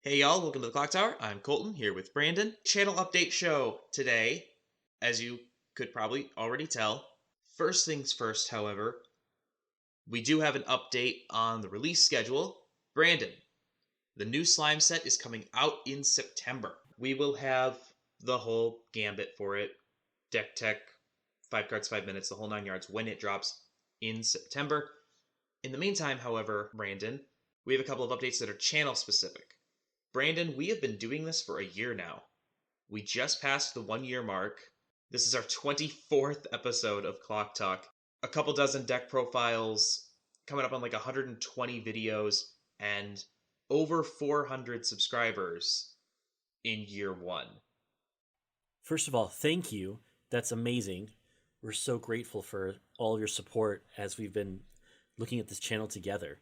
Hey y'all, welcome to the Clock Tower. I'm Colton here with Brandon. Channel update show today, as you could probably already tell. First things first, however, we do have an update on the release schedule. Brandon, the new slime set is coming out in September. We will have the whole gambit for it. Deck tech, 5 cards, 5 minutes, the whole 9 yards when it drops in September. In the meantime, however, Brandon, we have a couple of updates that are channel specific. Brandon, we have been doing this for a year now. We just passed the 1 year mark. This is our 24th episode of Clock Talk. A couple dozen deck profiles, coming up on like 120 videos, and over 400 subscribers in year one. First of all, thank you. That's amazing. We're so grateful for all your support as we've been looking at this channel together.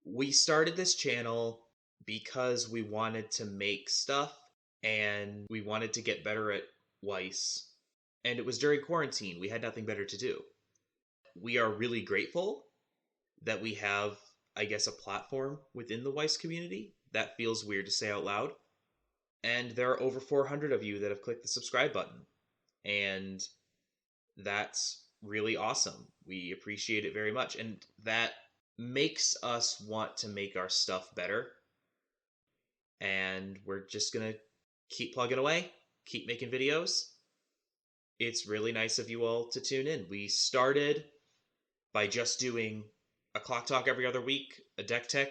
We started this channel because we wanted to make stuff and we wanted to get better at Weiss. And it was during quarantine. We had nothing better to do. We are really grateful that we have, I guess, a platform within the Weiss community. That feels weird to say out loud. And there are over 400 of you that have clicked the subscribe button. And that's really awesome. We appreciate it very much. And that makes us want to make our stuff better. And we're just going to keep plugging away, keep making videos. It's really nice of you all to tune in. We started by just doing a Clock Talk every other week, a deck tech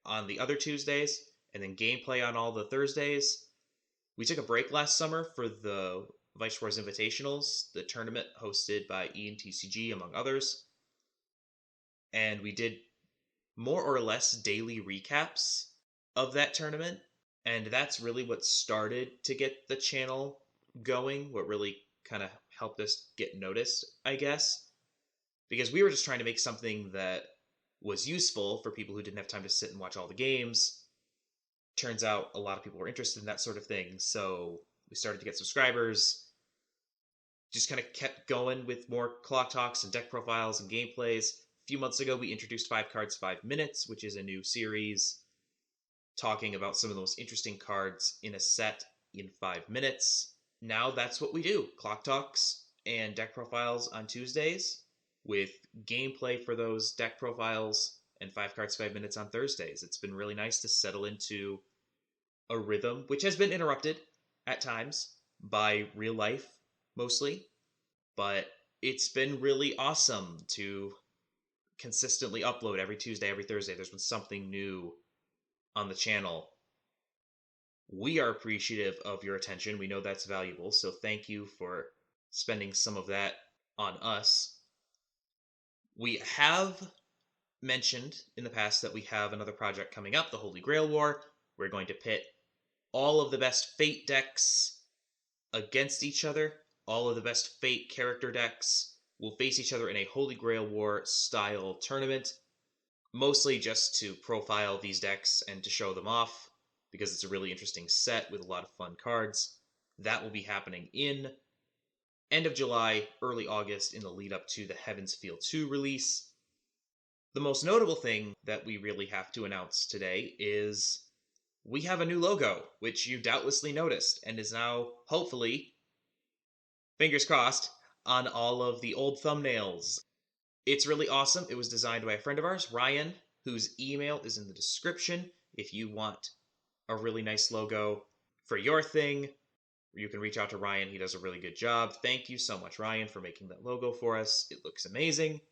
on the other Tuesdays, and then gameplay on all the Thursdays. We took a break last summer for the Weiss Schwarz Invitationals, the tournament hosted by ENTCG, among others. And we did more or less daily recaps of that tournament. And that's really what started to get the channel going, what really kind of helped us get noticed, I guess. Because we were just trying to make something that was useful for people who didn't have time to sit and watch all the games. Turns out a lot of people were interested in that sort of thing, so we started to get subscribers. Just kind of kept going with more Clock Talks and deck profiles and gameplays. A few months ago, we introduced 5 cards, 5 minutes, which is a new series talking about some of the most interesting cards in a set in 5 minutes. Now that's what we do. Clock Talks and deck profiles on Tuesdays, with gameplay for those deck profiles and 5 cards, 5 minutes on Thursdays. It's been really nice to settle into a rhythm, which has been interrupted at times by real life, mostly. But it's been really awesome to consistently upload every Tuesday, every Thursday. There's been something new on the channel. We are appreciative of your attention. We know that's valuable, so thank you for spending some of that on us. We have mentioned in the past that we have another project coming up, the Holy Grail War. We're going to pit all of the best Fate decks against each other. All of the best Fate character decks will face each other in a Holy Grail War style tournament. Mostly just to profile these decks and to show them off, because it's a really interesting set with a lot of fun cards. That will be happening in end of July, early August, in the lead up to the Heaven's Feel 2 release. The most notable thing that we really have to announce today is we have a new logo, which you doubtlessly noticed, and is now, hopefully, fingers crossed, on all of the old thumbnails. It's really awesome. It was designed by a friend of ours, Ryan, whose email is in the description. If you want a really nice logo for your thing, you can reach out to Ryan. He does a really good job. Thank you so much, Ryan, for making that logo for us. It looks amazing.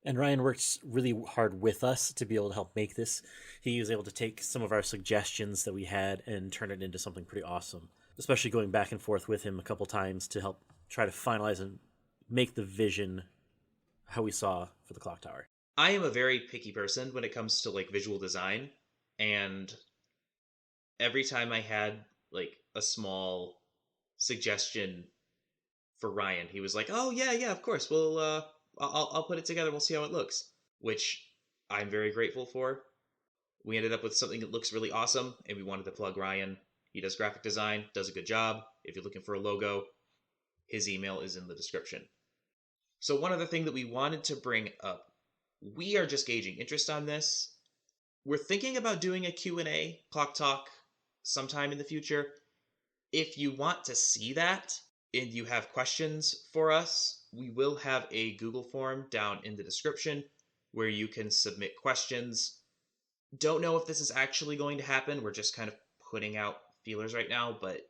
And Ryan works really hard with us to be able to help make this. He was able to take some of our suggestions that we had and turn it into something pretty awesome, especially going back and forth with him a couple times to help try to finalize and make the vision how we saw for the Clock Tower. I am a very picky person when it comes to like visual design, and every time I had like a small suggestion for Ryan, he was like, "Oh yeah, of course. I'll put it together. We'll see how it looks," which I'm very grateful for. We ended up with something that looks really awesome, and we wanted to plug Ryan. He does graphic design, does a good job. If you're looking for a logo, his email is in the description. So one other thing that we wanted to bring up, we are just gauging interest on this. We're thinking about doing a Q&A Clock Talk sometime in the future. If you want to see that and you have questions for us, we will have a Google form down in the description where you can submit questions. Don't know if this is actually going to happen. We're just kind of putting out feelers right now, but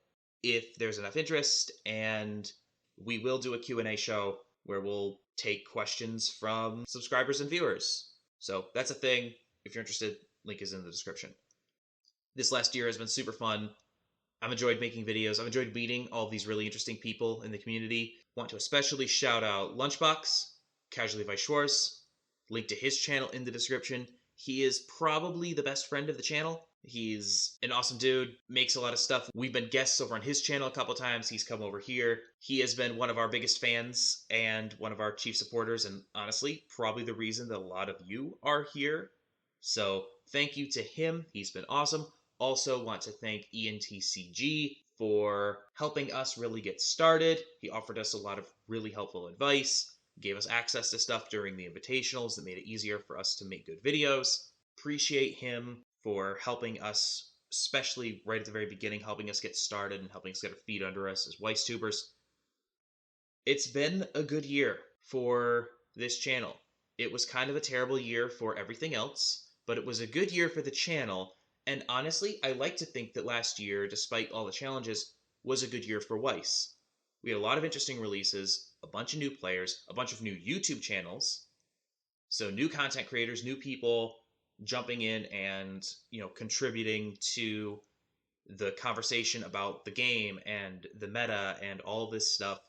if there's enough interest, and we will do a Q&A show where we'll take questions from subscribers and viewers. So that's a thing. If you're interested, link is in the description. This last year has been super fun. I've enjoyed making videos. I've enjoyed meeting all of these really interesting people in the community. Want to especially shout out Lunchbox, Casually Weiss Schwarz. Link to his channel in the description. He is probably the best friend of the channel. He's an awesome dude, makes a lot of stuff. We've been guests over on his channel a couple times. He's come over here. He has been one of our biggest fans and one of our chief supporters, and honestly, probably the reason that a lot of you are here. So thank you to him. He's been awesome. Also want to thank ENTCG for helping us really get started. He offered us a lot of really helpful advice, gave us access to stuff during the invitationals that made it easier for us to make good videos. Appreciate him for helping us, especially right at the very beginning, helping us get started and helping us get our feet under us as Weiss tubers. It's been a good year for this channel. It was kind of a terrible year for everything else, but it was a good year for the channel. And honestly, I like to think that last year, despite all the challenges, was a good year for Weiss. We had a lot of interesting releases, a bunch of new players, a bunch of new YouTube channels. So new content creators, new people jumping in and, contributing to the conversation about the game and the meta and all this stuff.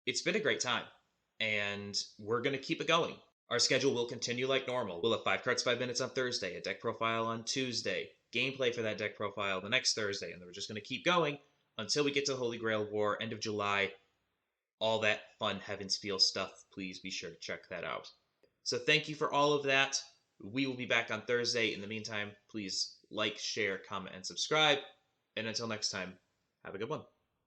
It's been a great time, and we're going to keep it going. Our schedule will continue like normal. We'll have 5 cards, 5 minutes on Thursday, a deck profile on Tuesday, gameplay for that deck profile the next Thursday, and then we're just going to keep going until we get to the Holy Grail War, end of July. All that fun Heaven's Feel stuff, please be sure to check that out. So thank you for all of that. We will be back on Thursday. In the meantime, please like, share, comment, and subscribe. And until next time, have a good one.